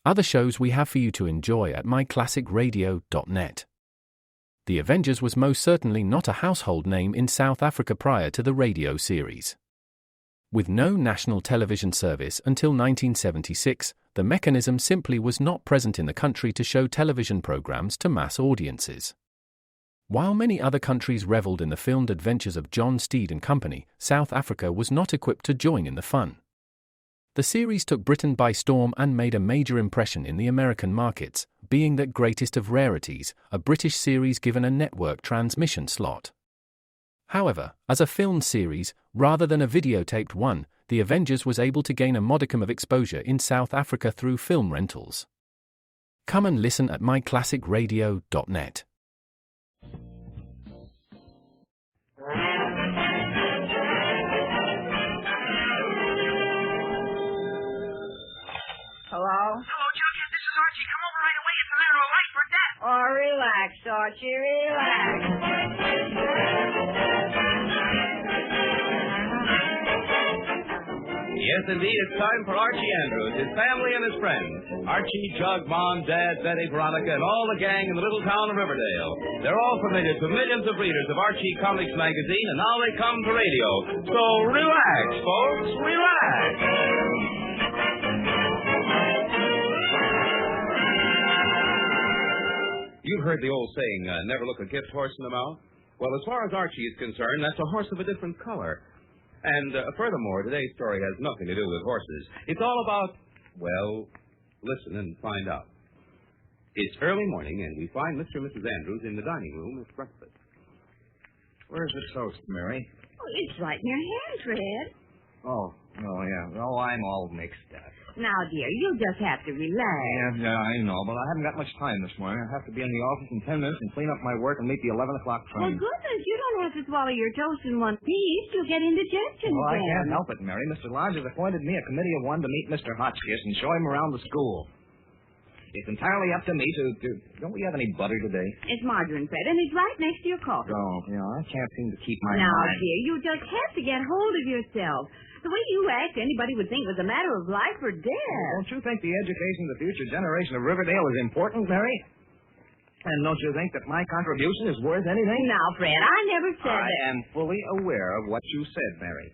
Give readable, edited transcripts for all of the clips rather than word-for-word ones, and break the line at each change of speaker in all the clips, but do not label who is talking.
Other shows we have for you to enjoy at myclassicradio.net. The Avengers was most certainly not a household name in South Africa prior to the radio series. With no national television service until 1976, the mechanism simply was not present in the country to show television programs to mass audiences. While many other countries reveled in the filmed adventures of John Steed and company, South Africa was not equipped to join in the fun. The series took Britain by storm and made a major impression in the American markets, being that greatest of rarities, a British series given a network transmission slot. However, as a filmed series, rather than a videotaped one, The Avengers was able to gain a modicum of exposure in South Africa through film rentals. Come and listen at myclassicradio.net.
Hello?
Hello, Jughead. This is Archie. Come over right away. It's a matter of life or death.
Oh, relax, Archie, relax.
Yes, indeed, it's time for Archie Andrews, his family and his friends. Archie, Jug, Mom, Dad, Betty, Veronica, and all the gang in the little town of Riverdale. They're all familiar to millions of readers of Archie Comics magazine, and now they come to radio. So relax, folks, relax. You've heard the old saying, never look a gift horse in the mouth? Well, as far as Archie is concerned, that's a horse of a different color. And furthermore, today's story has nothing to do with horses. It's all about, well, listen and find out. It's early morning, and we find Mr. and Mrs. Andrews in the dining room at breakfast.
Where's the toast, Mary?
Oh, it's right in your hand, Fred.
Oh, yeah. Oh, I'm all mixed up.
Now, dear, you'll just have to relax.
Yeah, I know, but I haven't got much time this morning. I have to be in the office in 10 minutes and clean up my work and meet the 11 o'clock
Well,
train.
goodness, you don't have to swallow your toast in one piece. You'll get indigestion
Well, I
then.
can't help it, Mary. Mr. Lodge has appointed me a committee of one to meet Mr. Hotchkiss and show him around the school. It's entirely up to me to... Don't we have any butter today?
It's margarine, Fred, and it's right next to your coffee.
Oh, yeah, I can't seem to keep my
Now,
mind.
dear, you just have to get hold of yourself. The way you act, anybody would think was a matter of life or death.
Don't you think the education of the future generation of Riverdale is important, Mary? And don't you think that my contribution is worth anything?
Now, Fred, I never said
I
that.
am fully aware of what you said, Mary.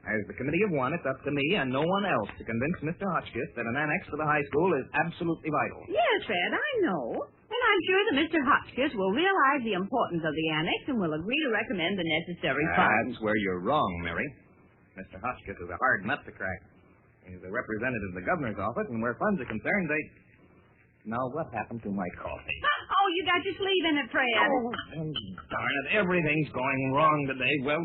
As the committee of one, it's up to me and no one else to convince Mr. Hotchkiss that an annex to the high school is absolutely vital.
Yes, Fred, I know. And I'm sure that Mr. Hotchkiss will realize the importance of the annex and will agree to recommend the necessary funds.
That's where you're wrong, Mary. Mr. Hotchkiss is a hard nut to crack. He's a representative of the governor's office, and where funds are concerned, they... Now, what happened to my coffee?
Oh, you got your sleeve in it, Fred.
Oh, darn it. Everything's going wrong today. Well,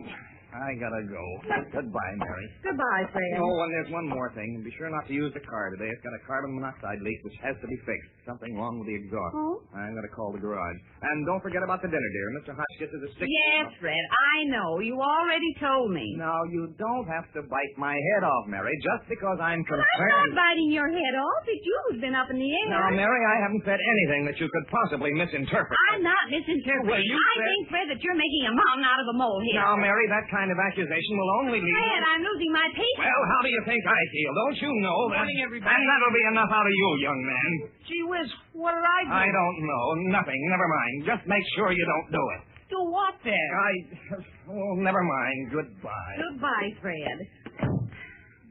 I gotta go. Goodbye, Mary.
Goodbye, Fred.
Oh, and there's one more thing. Be sure not to use the car today. It's got a carbon monoxide leak, which has to be fixed. Something wrong with the exhaust.
Oh?
I'm going to call the garage. And don't forget about the dinner, dear. Mr. Hotchkiss is a stick...
Yes, Fred, I know. You already told me.
Now, you don't have to bite my head off, Mary, just because I'm
But I'm not
concerned.
biting your head off. It's you who's been up in the air.
Now, Mary, I haven't said anything that you could possibly misinterpret.
I'm not misinterpreting.
Well, you
I
said-
think, Fred, that you're making a mountain out of a molehill.
Now, Mary, that kind of accusation will only lead...
Fred, I'm losing my patience.
Well, how do you think I feel? Don't you know that...
Morning, everybody.
And that'll be enough out of you, young man.
Gee whiz, what did I do?
I don't know. Nothing. Never mind. Just make sure you don't do it.
Do what then?
Oh, never mind. Goodbye.
Goodbye, Fred.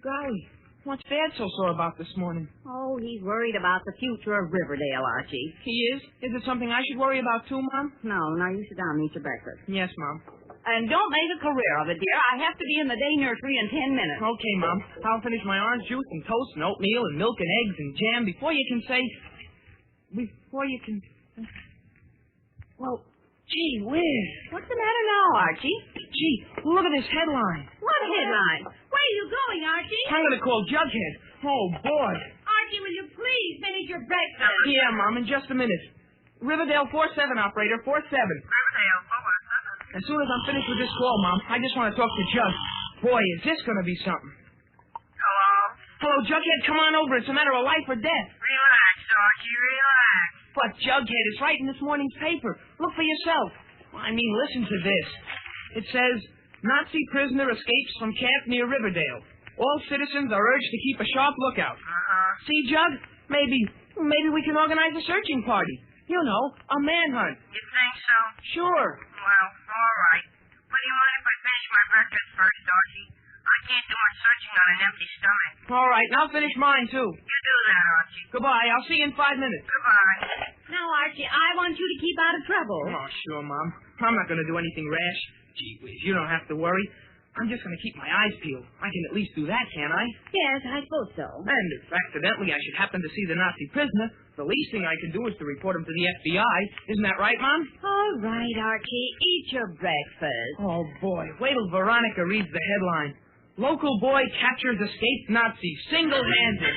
Golly, what's Dad so sore about this morning?
Oh, he's worried about the future of Riverdale, Archie.
He is? Is it something I should worry about too, Mom?
No, now you sit down and eat your breakfast.
Yes, Mom.
And don't make a career of it, dear. I have to be in the day nursery in 10 minutes.
Okay, Mom. I'll finish my orange juice and toast and oatmeal and milk and eggs and jam before you can say... Before you can... Well, gee whiz.
What's the matter now, Archie?
Gee, look at this headline.
What headline? Where are you going, Archie?
I'm going to call Jughead. Oh, boy.
Archie, will you please finish your breakfast?
Yeah, Mom, in just a minute. Riverdale 47 operator, 47.
Riverdale,
As soon as I'm finished with this call, Mom, I just want to talk to Jug. Boy, is this going to be something.
Hello?
Hello, Jughead, come on over. It's a matter of life or death.
Relax, Archie, relax.
But, Jughead, it's right in this morning's paper. Look for yourself. I mean, listen to this. It says, Nazi prisoner escapes from camp near Riverdale. All citizens are urged to keep a sharp lookout.
Uh-huh.
See, Jug? Maybe we can organize a searching party. You know, a manhunt.
You think so?
Sure.
Well, all right. But do you mind if I finish my breakfast first, Archie? I can't do much searching on an empty stomach.
All right, and I'll finish mine, too.
You do that, Archie.
Goodbye. I'll see you in 5 minutes.
Goodbye.
Now, Archie, I want you to keep out of trouble.
Oh, sure, Mom. I'm not going to do anything rash. Gee whiz, you don't have to worry. I'm just going to keep my eyes peeled. I can at least do that, can't I?
Yes, I suppose so.
And if accidentally I should happen to see the Nazi prisoner, the least thing I can do is to report him to the FBI. Isn't that right, Mom?
All right, Archie, eat your breakfast.
Oh, boy. Wait till Veronica reads the headline. Local boy captures escaped Nazi single-handed.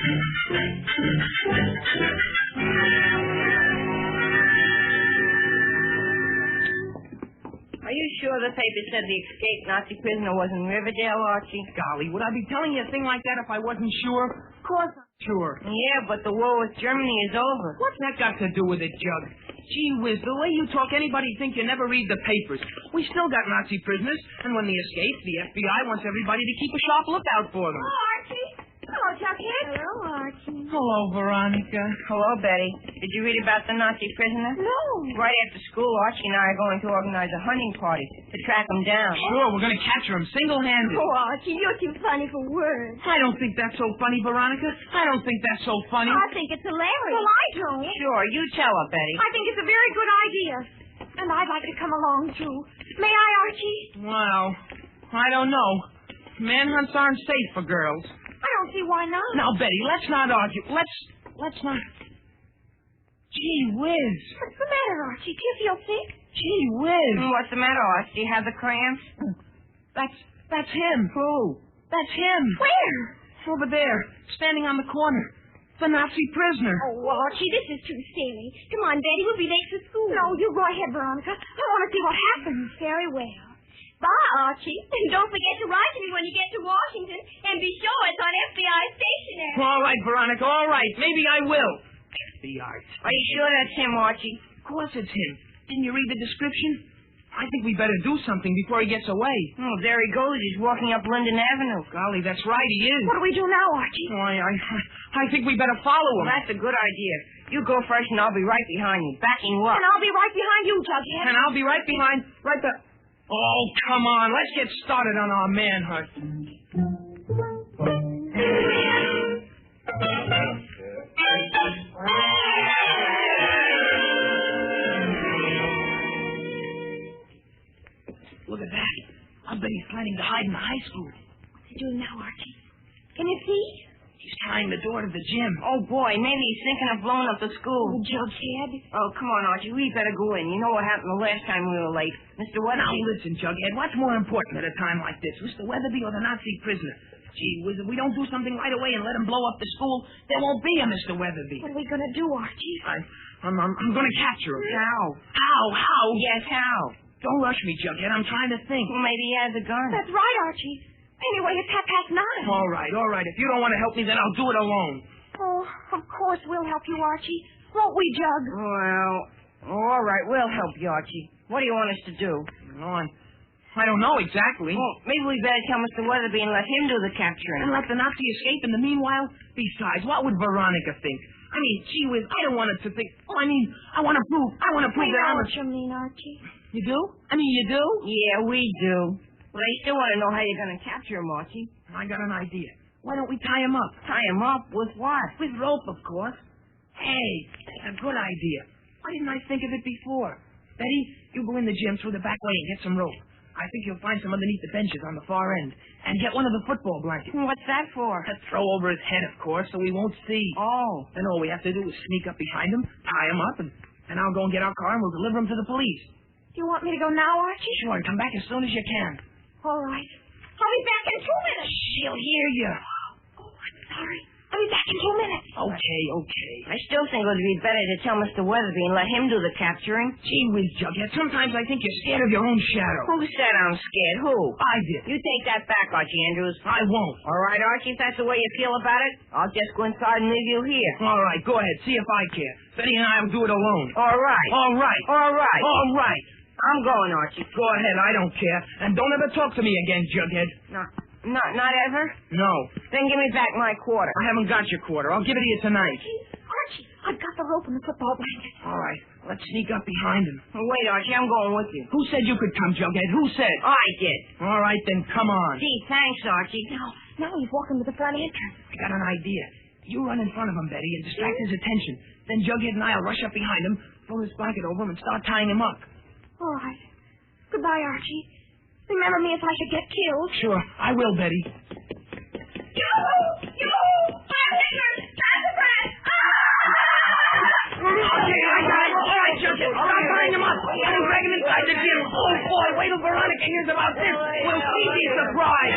Are you sure the paper said the escaped Nazi prisoner was in Riverdale, Archie?
Golly, would I be telling you a thing like that if I wasn't sure? Of course I'm sure.
Yeah, but the war with Germany is over.
What's that got to do with it, Jug? Gee whiz, the way you talk, anybody'd think you never read the papers. We still got Nazi prisoners, and when they escape, the FBI wants everybody to keep a sharp lookout for them.
Oh, Archie. Hello, Chuckhead. Hello, Archie.
Hello, Veronica.
Hello, Betty. Did you read about the Nazi prisoner?
No.
Right after school, Archie and I are going to organize a hunting party to track him down.
Sure, we're going to capture him single-handed.
Oh, Archie, you're too funny for words.
I don't think that's so funny, Veronica. I don't think that's so funny.
I think it's hilarious. Well, I don't.
Sure, you tell her, Betty.
I think it's a very good idea. And I'd like to come along, too. May I, Archie?
Well, I don't know. Manhunts aren't safe for girls.
I don't see why not.
Now, Betty, let's not argue. Let's not. Gee whiz.
What's the matter, Archie? Do you feel sick?
Gee whiz.
What's the matter, Archie? Have the cramps?
That's him.
Who?
That's him.
Where?
Over there, standing on the corner. The Nazi prisoner.
Oh, well, Archie, this is too silly. Come on, Betty, we'll be late for school. No, you go ahead, Veronica. I want to see what happens. Very well. Bye, Archie. And don't forget to write to me when you get to Washington. And be sure it's on FBI stationery.
All right, Veronica, all right. Maybe I will. FBI.
Are you sure that's him, Archie?
Of course it's him. Didn't you read the description? I think we better do something before he gets away.
Oh, there he goes. He's walking up Linden Avenue.
Golly, that's right, he is.
What do we do now, Archie?
Oh, I think we better follow him.
Well, that's a good idea. You go first, and I'll be right behind you, backing you up.
And I'll be right behind you, Jughead.
And I'll be right behind, Oh, come on. Let's get started on our manhunt. Look at that. I bet he's planning to hide in the high school.
What's he doing now, Archie? Can you see?
He's trying the door to the gym.
Oh, boy, maybe he's thinking of blowing up the school.
Oh, Jughead.
Oh, come on, Archie. We better go in. You know what happened the last time we were late. Mr. Weatherby.
Now, listen, Jughead. What's more important at a time like this, Mr. Weatherby or the Nazi prisoner? Gee whiz, if we don't do something right away and let him blow up the school, there won't be a Mr. Weatherby.
What are we going to do, Archie?
I'm going to capture him.
How?
How?
Yes, how?
Don't rush me, Jughead. I'm trying to think.
Well, maybe he has a gun.
That's right, Archie. Anyway, it's 9:30.
All right. If you don't want to help me, then I'll do it alone.
Oh, of course we'll help you, Archie. Won't we, Jug?
Well, all right. We'll help you, Archie. What do you want us to do?
I don't know exactly.
Well, maybe we better tell Mr. Weatherby and let him do the capturing.
And let the Nazi escape in the meanwhile? Besides, what would Veronica think? I mean, gee whiz, I don't want her to think... I want to prove
I
that I'm...
know what you mean, Archie.
You do? I mean, you do?
Yeah, we do. But I still want to know how you're going to capture him, Archie.
I got an idea. Why don't we tie him up?
Tie him up? With what?
With rope, of course. Hey, a good idea. Why didn't I think of it before? Betty, you go in the gym through the back way and get some rope. I think you'll find some underneath the benches on the far end. And get one of the football blankets.
What's that for?
To throw over his head, of course, so he won't see.
Oh.
Then all we have to do is sneak up behind him, tie him up, and I'll go and get our car and we'll deliver him to the police.
Do you want me to go now, Archie?
Sure, and come back as soon as you can.
All right. I'll be back in 2 minutes.
She'll hear you.
Oh, I'm sorry. I'll be back in 2 minutes.
Okay.
I still think it would be better to tell Mr. Weatherby and let him do the capturing.
Gee whiz, Jughead, sometimes I think you're scared of your own shadow.
Who said I'm scared? Who?
I did.
You take that back, Archie Andrews.
I won't.
All right, Archie, if that's the way you feel about it, I'll just go inside and leave you here.
All right, go ahead. See if I care. Betty and I will do it alone.
All right.
All right.
All right.
All right.
I'm going, Archie.
Go ahead. I don't care. And don't ever talk to me again, Jughead.
Not ever?
No.
Then give me back my quarter.
I haven't got your quarter. I'll give it to you tonight.
rope and the football blanket.
All right, let's sneak up behind him.
Wait, Archie, I'm going with you.
Who said you could come, Jughead? Who said?
I did.
All right, then come on.
Gee, thanks, Archie.
Now he's walking to the front entrance.
I got an idea. You run in front of him, Betty, and distract his attention. Then Jughead and I'll rush up behind him, throw this blanket over him, and start tying him up.
All right. Goodbye, Archie. Remember me if I should get killed.
Sure, I will, Betty.
Yoo-hoo! Yoo-hoo!
Okay, I got it. All right, Jughead, start tying him up. Let him drag him inside the gym. Oh, boy, wait till Veronica hears about this. We'll see the surprise.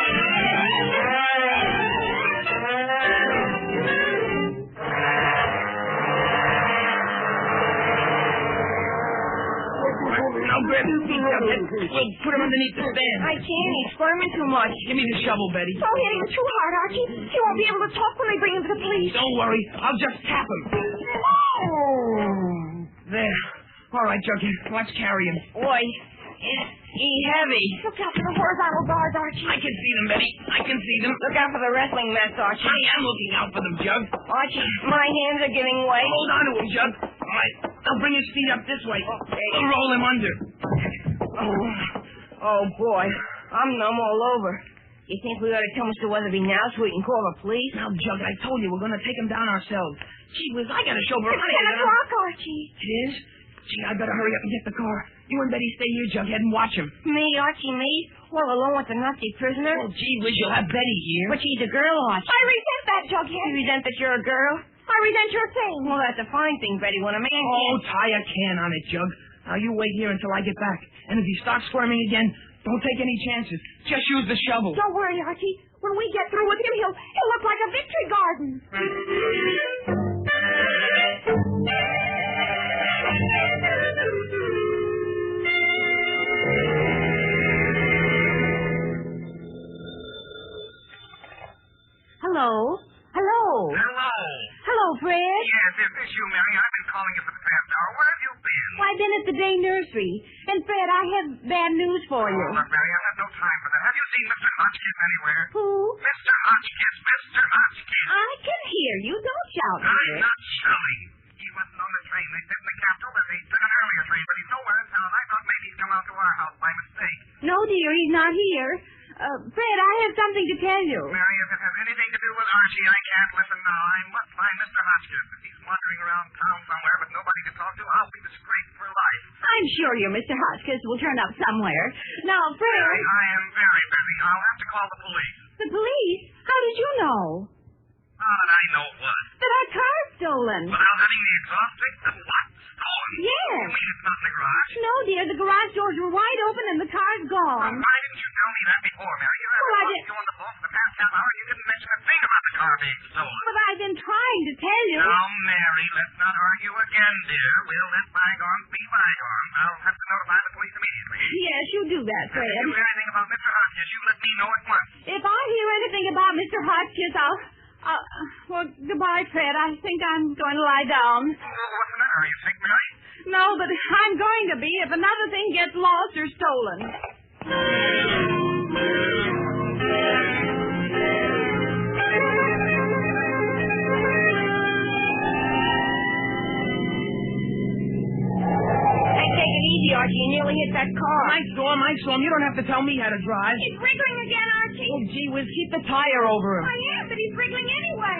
Now grab his feet, Jughead. We'll put him underneath the stand.
I can't. He's squirming too much.
Give me the shovel, Betty.
Don't hit him too hard, Archie. He won't be able to talk when they bring him to the police.
Don't worry. I'll just tap him. Oh! There. All right, Jughead. Let's carry him.
Boy, he's heavy.
Look out for the horizontal bars, Archie.
I can see them, Betty. I can see them.
Look out for the wrestling mats, Archie.
I am looking out for them, Jug.
Archie, my hands are giving way.
Hold on to him, Jug. All right. Now bring his feet up this way.
Okay.
We'll roll him under.
Oh, boy. I'm numb all over. You think we ought to tell Mr. Weatherby now so we can call the police?
Now, Jug, I told you we're going to take him down ourselves. Gee whiz, I got to show
It's
Veronica.
10 o'clock, Archie.
It is? Gee, I better hurry up and get the car. You and Betty stay here, Jughead, and watch him.
Me, Archie, me? All alone with the Nazi prisoner?
Oh, gee whiz, you'll have Betty here.
But she's a girl, Archie.
I resent that, Jughead.
You resent that you're a girl?
I resent your thing.
Well, that's a fine thing, Betty. When a man
Oh,
can't...
tie a can on it, Jug. Now, you wait here until I get back. And if he starts squirming again, don't take any chances. Just use the shovel.
Don't worry, Archie. When we get through with him, he'll look like a victory garden.
Hello? Hello?
Hello.
Hello, Fred.
Yes, it's you, Mary. I've been calling you for the past hour. Where have you been?
Well, I've been at the day nursery. And, Fred, I have bad news for you.
Oh, look, Mary, I have no time for that. Have you seen Mr. Hotchkiss anywhere?
Who?
Mr. Hotchkiss, Mr. Hotchkiss.
I can hear you. Don't shout,
I'm
Fred.
not shouting. He wasn't on the train. They said in the capital that they took an earlier train, but he's nowhere in town. I thought maybe he'd come out to our house by mistake.
No, dear, he's not here. Fred, I have something to tell you.
Mary, if it has anything to do with Archie, I can't listen now. I must find Mr. Hotchkiss. If he's wandering around town somewhere with nobody to talk to, I'll be disgraced for life.
I'm sure your Mr. Hotchkiss will turn up somewhere. Now, Fred...
Mary, I am very busy. I'll have to call the police.
The police? How did you know?
How did I know what?
That our car's stolen.
Without having the exhaust fixed? The what? Stolen?
Yes.
You mean it's not in the garage?
No, dear, the garage doors were wide open and the car's gone.
Why didn't you tell me that before, Mary? You
Well, I
haven't
did-
talked to you on the phone for the past half hour. You didn't mention a thing about the car being stolen.
But I've been trying to tell you.
Now, Mary, let's not argue again, dear. We'll let bygones be bygones. I'll have to notify the police immediately.
Yes, you do that,
If
Fred.
you hear anything about Mr. Hotchkiss, you let me know at once.
If I hear anything about Mr. Hotchkiss, well, goodbye, Fred. I think I'm going to lie down.
What's the matter? Are you sick, Mary?
No, but I'm going to be if another thing gets lost or stolen.
Hey, take it easy, Archie. You nearly hit that car.
I saw him. You don't have to tell me how to drive.
He's wriggling again, Archie.
Oh, gee whiz, keep the tire over him.
I am, but he's wriggling anyway.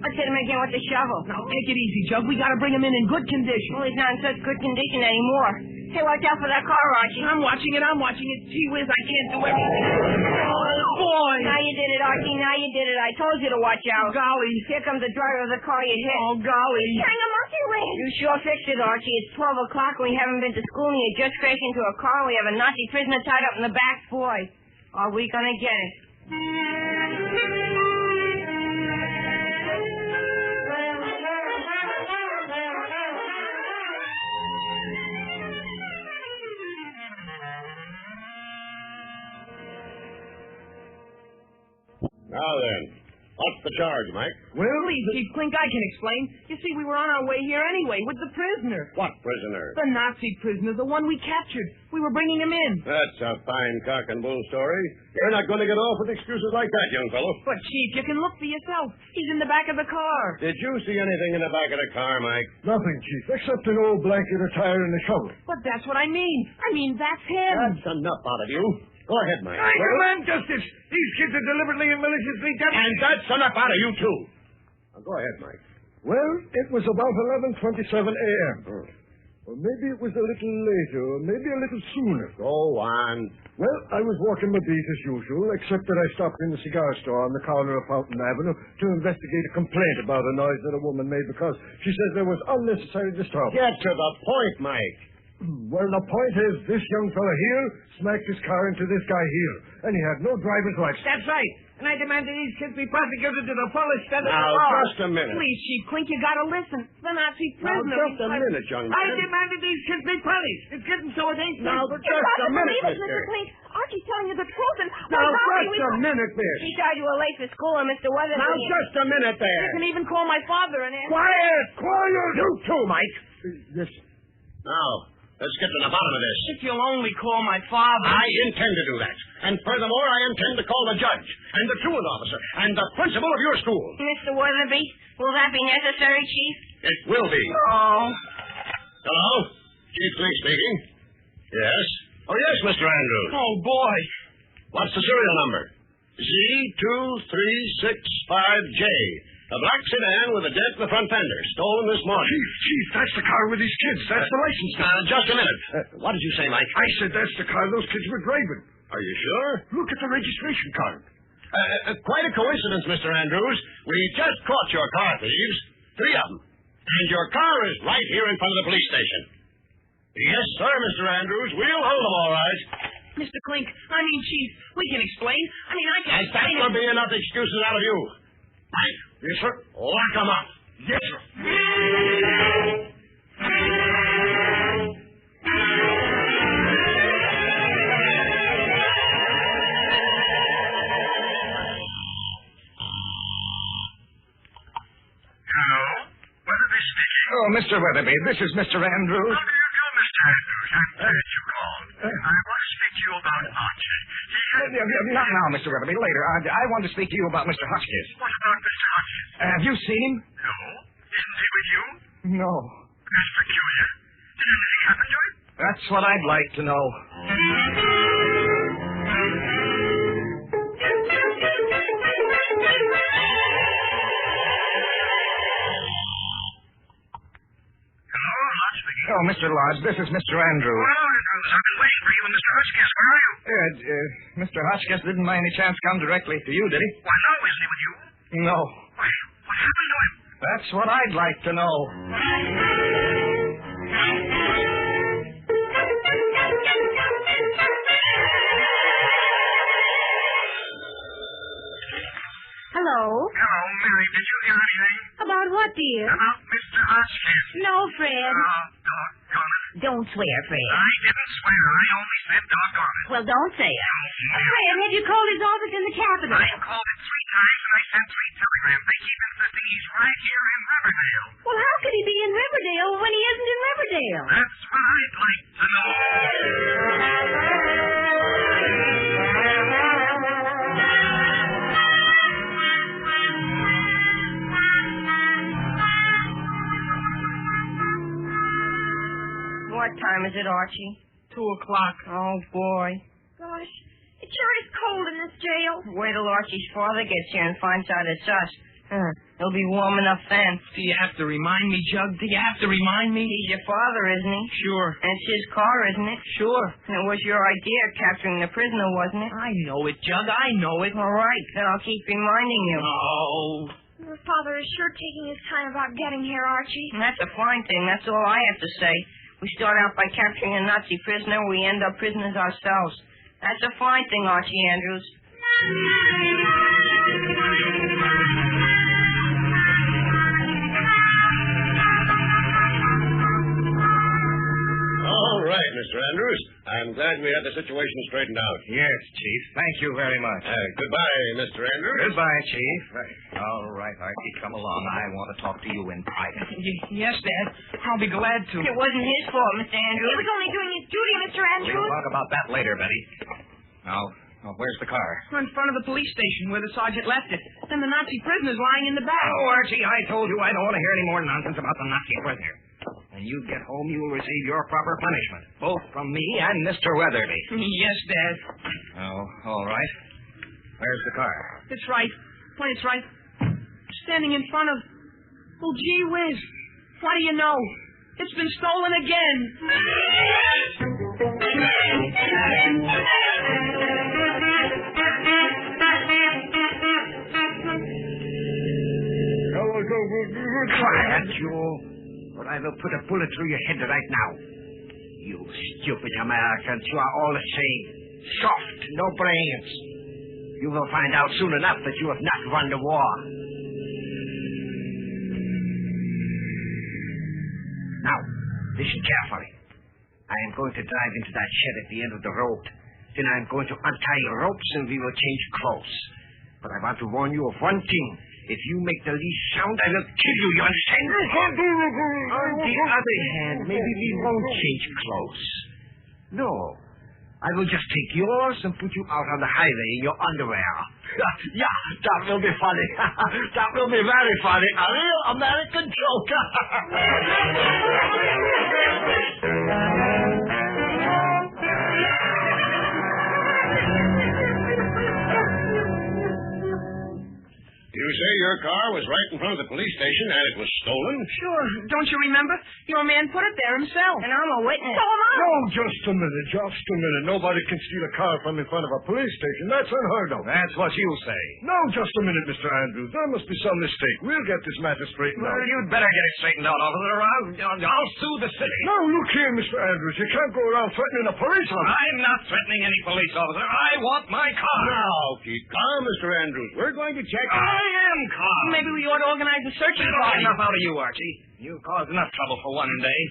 Let's hit him again with the shovel.
Now, take it easy, Jug. We got to bring him in good condition.
Well, he's not in such good condition anymore. Hey, watch out for that car, Archie.
I'm watching it. Gee whiz, I can't do everything. Oh, boy.
Now you did it, Archie. Now you did it. I told you to watch out.
Golly.
Here comes the driver of the car you hit.
Oh, golly.
Turn the monkey ring.
You sure fixed it, Archie. It's 12 o'clock and we haven't been to school and you just crashed into a car. We have a Nazi prisoner tied up in the back. Boy, are we going to get it?
Now then, What's the charge, Mike?
Well, please, Chief Clink, I can explain. You see, we were on our way here anyway with the prisoner.
What prisoner?
The Nazi prisoner, the one we captured. We were bringing him in.
That's a fine cock and bull story. You're not going to get off with excuses like that, young fellow.
But, Chief, you can look for yourself. He's in the back of the car.
Did you see anything in the back of the car, Mike?
Nothing, Chief, except an old blanket, a tire, and a shovel.
But that's what I mean. That's him.
That's enough out of you. Go ahead, Mike.
I demand justice. These kids are deliberately and maliciously done.
And that's enough out of you, too. Now, go ahead, Mike.
Well, it was about 11:27 a.m. Or maybe it was a little later, or maybe a little sooner.
Go on.
Well, I was walking my beat as usual, except that I stopped in the cigar store on the corner of Fountain Avenue to investigate a complaint about a noise that a woman made because she says there was unnecessary disturbance.
Get to the point, Mike.
Well, the point is, this young fella here smacked his car into this guy here, and he had no driver's license.
That's right. And I demand that these kids be prosecuted to the fullest extent of the
Now,
law.
just a minute.
Please, Chief Clink, you gotta listen. The Nazi
Now,
prisoner.
just a minute, young man.
I demanded these kids be punished. It's getting so it ain't
Now,
safe.
just a minute,
Believe it,
mister.
Mr. Clink. Archie's telling you the truth, and
Now,
sorry,
just a minute, miss.
He thought you were late for school, and Mr. Weatherby.
Now, just a minute there.
You can even call my father and ask.
Quiet! You too, Mike.
Yes.
Now, let's get to the bottom of this.
If you'll only call my father.
I intend to do that. And furthermore, I intend to call the judge and the truant officer and the principal of your school.
Mr. Weatherby, will that be necessary, Chief?
It will be.
Oh.
Hello? Chief Clink speaking. Yes? Oh, yes, Mr. Andrews.
Oh, boy.
What's the serial number? Z2365J. A black sedan with a dent in the front fender. Stolen this morning.
Chief, that's the car with these kids. That's the license number.
Just a minute. What did you say, Mike?
I said that's the car those kids were driving.
Are you sure?
Look at the registration card.
Quite a coincidence, Mr. Andrews. We just caught your car thieves. 3 of them. And your car is right here in front of the police station. Yes, sir, Mr. Andrews. We'll hold them all right.
Mr. Clink, Chief, we can explain. I can
And that will be enough excuses out of you. Mike.
Yes, sir.
Lock them up.
Yes, sir.
Hello? Weatherby speaking.
Oh, Mr. Weatherby, this is Mr. Andrews.
How do you do, Mr. Andrews? I'm glad you called. I want to speak to you about Archie. He had...
Not now, Mr. Weatherby. Later. I want to speak to you about Mr. Hotchkiss.
What about Mr. Hotchkiss?
Have you seen him?
No. Isn't he with you?
No.
That's peculiar. Did anything happen to him?
That's what I'd like to know.
Hello, Lodge speaking.
Oh, Mr. Lodge, this is Mr. Andrews.
Hello, Andrews. I've been waiting for you and Mr. Hotchkiss. Where are you?
Mr. Hotchkiss didn't by any chance come directly to you, did he?
Why, no, isn't he with you?
No.
Why, what happened to him?
That's what I'd like to know.
Hello?
Hello, Mary. Did you hear anything?
About what, dear?
About Mr. Hotchkiss.
No, Fred.
Doggone it.
Don't swear, Fred.
I didn't swear. I only said doggone it.
Well, don't say it. Fred, have you called his office in the Capitol?
I called it 3 times and I sent 3 telegrams. They keep insisting he's right here in Riverdale.
Well, how could he be in Riverdale when he isn't in Riverdale?
That's what I'd like to know.
What time is it, Archie?
2 o'clock.
Oh, boy.
Gosh, it sure is cold in this jail.
Wait till Archie's father gets here and finds out it's us. It'll be warm enough then.
Do you have to remind me, Jug? Do you have to remind me?
He's your father, isn't he?
Sure.
And it's his car, isn't it?
Sure.
And it was your idea capturing the prisoner, wasn't it?
I know it, Jug. I know it.
All right, then I'll keep reminding you.
Oh.
Your father is sure taking his time about getting here, Archie.
And that's a fine thing. That's all I have to say. We start out by capturing a Nazi prisoner. We end up prisoners ourselves. That's a fine thing, Archie Andrews.
All right, Mr. Mr. Andrews. I'm glad we had the situation straightened out.
Yes, Chief. Thank you very much.
Goodbye, Mr. Andrews.
Goodbye, Chief. All right, Archie, come along. I want to talk to you in private.
Yes, Dad. I'll be glad to.
It wasn't his fault, Mr. Andrews.
He was only doing his duty, Mr. Andrews.
We'll talk about that later, Betty. Now, where's the car?
In front of the police station where the sergeant left it. And the Nazi prisoner's lying in the back.
Oh, Archie, I told you I don't want to hear any more nonsense about the Nazi prisoner. When you get home, you will receive your proper punishment, both from me and Mr. Weatherby.
Yes, Dad.
Oh, all right. Where's the car?
It's right. Why, it's right. Standing in front of... Well, gee whiz. What do you know? It's been stolen again.
Quiet, you. Or I will put a bullet through your head right now. You stupid Americans, you are all the same. Soft, no brains. You will find out soon enough that you have not won the war. Now, listen carefully. I am going to drive into that shed at the end of the road. Then I am going to untie ropes and we will change clothes. But I want to warn you of one thing. If you make the least sound, I will kill you, you understand? On the other hand, maybe we won't change clothes. No. I will just take yours and put you out on the highway in your underwear. Yeah, that will be funny. That will be very funny. A real American joke.
You say your car was right in front of the police station and it was stolen?
Sure. Don't you remember? Your man put it there himself.
And I'm a witness.
So am I.
No, just a minute, just a minute. Nobody can steal a car from in front of a police station. That's unheard of.
That's what you say.
No, just a minute, Mr. Andrews. There must be some mistake. We'll get this matter straightened out.
Well, you'd better get it straightened out, officer. I'll sue the city.
No, look here, Mr. Andrews. You can't go around threatening a police officer.
I'm not threatening any police officer. I want my car.
Now, keep calm, Mr. Andrews. We're going to check.
I am calm.
Maybe we ought to organize a search party.
Enough out of you, Archie. You've caused enough trouble for one day.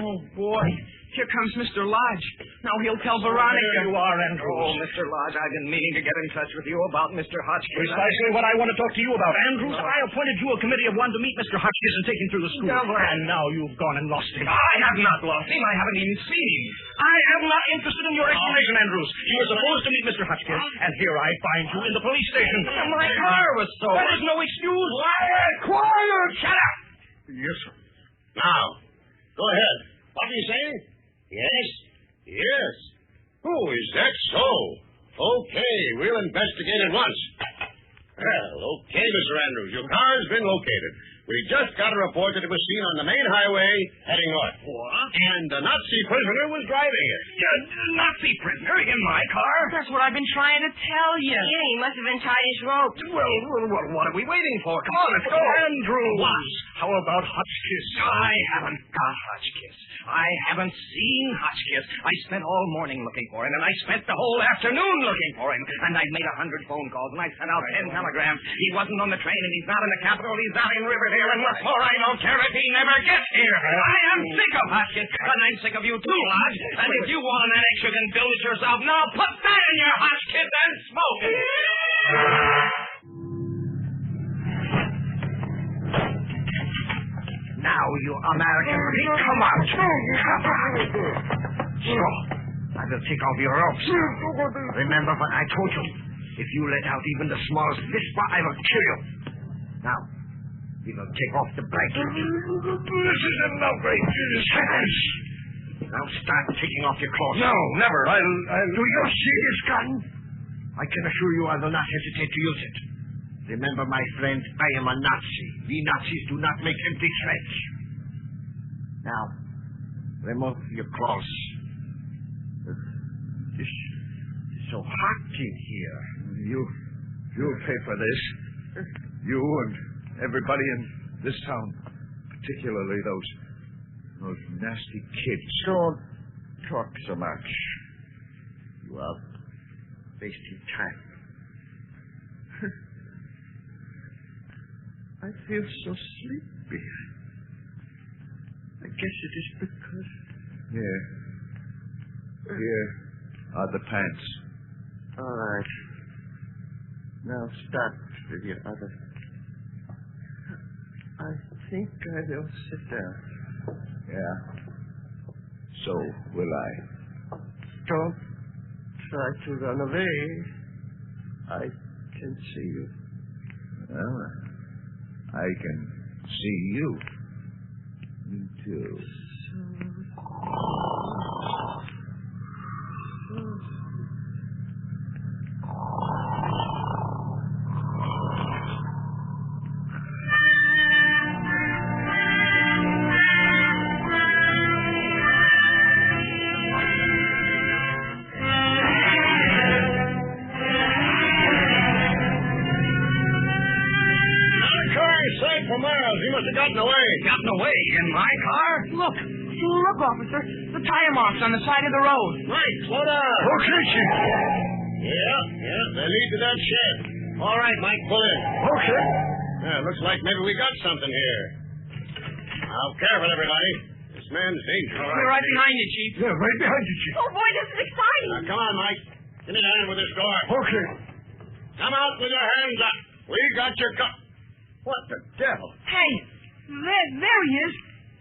Oh, boy. Here comes Mr. Lodge. Now he'll tell Veronica.
There you are, Andrews. Oh, Mr. Lodge, I've been meaning to get in touch with you about Mr. Hotchkiss.
Precisely what I want to talk to you about. Andrews, I appointed you a committee of one to meet Mr. Hotchkiss and take him through the school. And now you've gone and lost him.
I have not lost him. I haven't even seen him.
I am not interested in your explanation, Andrews. You were supposed to meet Mr. Hotchkiss, and here I find you in the police station.
My car was stolen.
That is no excuse.
Quiet!
Shut up.
Yes, sir.
Now, go ahead. What are you saying? Yes? Yes. Oh, is that so? Okay, we'll investigate at once. Well, okay, Mr. Andrews, your car has been located. We just got a report that it was seen on the main highway heading north.
What?
And the Nazi prisoner was driving it.
Nazi prisoner in my car?
That's what I've been trying to tell you.
Yeah, he must have been tied his rope.
Well, what are we waiting for? Come on, let's go.
Andrews.
What?
How about Hotchkiss?
I haven't got Hotchkiss. I haven't seen Hotchkiss. I spent all morning looking for him, and I spent the whole afternoon looking for him. And I've made 100 phone calls, and I sent out 10 telegrams. He wasn't on the train, and he's not in the capital. He's not in Riverdale, and what's more, I don't care if he never gets here. I am sick of Hotchkiss, and I'm sick of you too, Lodge. And if you want an annex, you can build it yourself. Now put that in your Hotchkiss and smoke it. Now, you American pig, come out. Come out. So, I will take off your ropes. Remember what I told you. If you let out even the smallest whisper, I will kill you. Now, we will take off the blanket. This is an outrageous. Now start taking off your clothes.
No, never.
Do you see this gun? I can assure you I will not hesitate to use it. Remember, my friend, I am a Nazi. We Nazis do not make empty threats. Now, remove your clothes. It's so hot in here.
You'll pay for this. You and everybody in this town, particularly those nasty kids. Don't talk so much.
You are wasting time. I feel so sleepy. I guess it is because...
Yeah. Here are the pants.
All right. Now start with your other. I think I will sit down.
Yeah. So will I.
Don't try to run away. I can see you.
Well, I can see you. Me too.
He must have gotten away.
Gotten away? In my car? Look, officer. The tire marks on the side of the road.
Mike, slow down.
Okay, Chief.
Yeah, they lead to that shed. All right, Mike, pull in.
Okay.
Yeah, looks like maybe we got something here. Now, careful, everybody. This man's dangerous.
We're right behind you, Chief.
Yeah, right behind you, Chief.
Oh, boy, this is exciting.
Now, come on, Mike. Give me a hand with this door.
Okay.
Come out with your hands up. We got your gun. What the devil?
Hey, there he is.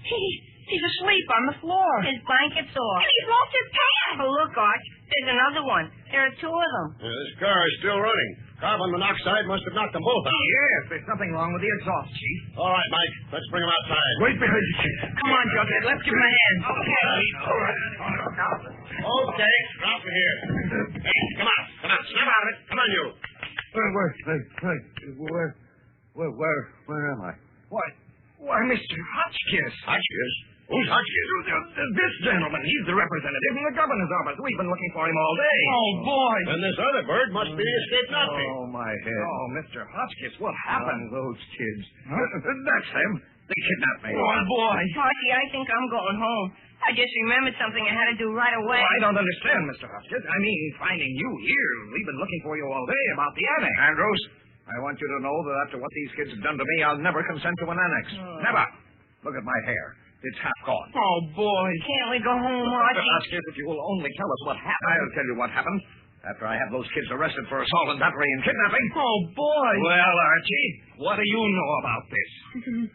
He's asleep on the floor.
His blanket's off.
And he's lost his pants.
Oh, look, Arch. There's another one. There are two of them.
Yeah, this car is still running. Carbon monoxide must have knocked them both out.
Yes, there's something wrong with the exhaust, Chief.
All right, Mike. Let's bring them outside.
Right behind you, Chief.
Come on, Jughead. Let's give him a hand.
Okay. All right. Okay, drop it here. Hey, come on. Snap out of it. Come on, you.
Where am I?
Why, Mr. Hotchkiss.
Hotchkiss? Who's Hotchkiss?
This gentleman. He's the representative from the governor's office. We've been looking for him all day. Oh, boy.
And this other bird must be the escaped Nazi.
Oh, my head.
Oh, Mr. Hotchkiss, what happened?
Those kids. That's them. They kidnapped me.
Oh, boy.
Archie, I think I'm going home. I just remembered something I had to do right away.
I don't understand, Mr. Hotchkiss. I mean, finding you here. We've been looking for you all day about the annex.
Andrews, I want you to know that after what these kids have done to me, I'll never consent to an annex. Never. Look at my hair. It's half gone.
Oh, boy.
Can't we go home,
Mr.
Archie?
Hotchkiss, if you will only tell us what happened. I'll tell you what happened. After I have those kids arrested for assault and battery and kidnapping.
Oh, boy. Well, Archie, what do you know about this?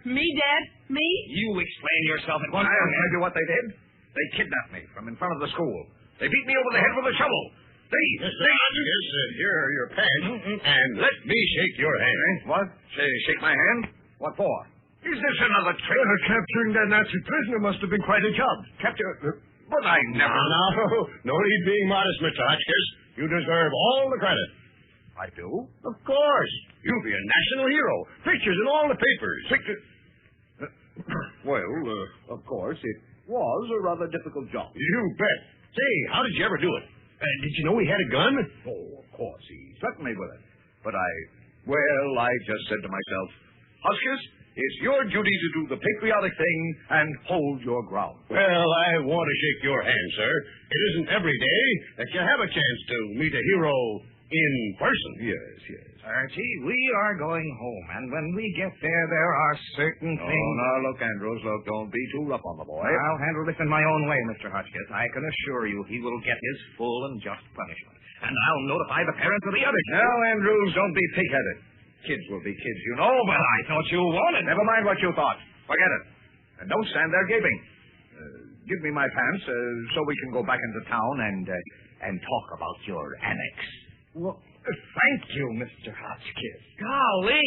Me, Dad? Me?
You explain yourself at once.
I'll tell you what they did. They kidnapped me from in front of the school. They beat me over the head with a shovel.
Mr. Hotchkiss, here are your pants, and let me shake your hand.
What? Shake my hand? What for? Is this another trick? Capturing that Nazi prisoner must have been quite a job. But I never...
No need being modest, Mr. Hotchkiss. You deserve all the credit.
I do?
Of course. You'll be a national hero. Pictures in all the papers.
Of course, it was a rather difficult job.
You bet. Say, how did you ever do it? Did you know he had a gun?
Oh, of course, he threatened me with it. But I just said to myself, Hotchkiss, it's your duty to do the patriotic thing and hold your ground.
Well, I want to shake your hand, sir. It isn't every day that you have a chance to meet a hero in person.
Yes.
Archie, we are going home, and when we get there are certain things...
Oh, now, look, Andrews, don't be too rough on the boy.
I'll handle this in my own way, Mr. Hotchkiss. I can assure you he will get his full and just punishment. And I'll notify the parents of the other kids.
Now, Andrews, don't be pig-headed. Kids will be kids, you know, but
I thought you wanted...
Never mind what you thought. Forget it. And don't stand there gaping. Give me my pants so we can go back into town and talk about your annex.
Well, thank you, Mr. Hotchkiss. Golly!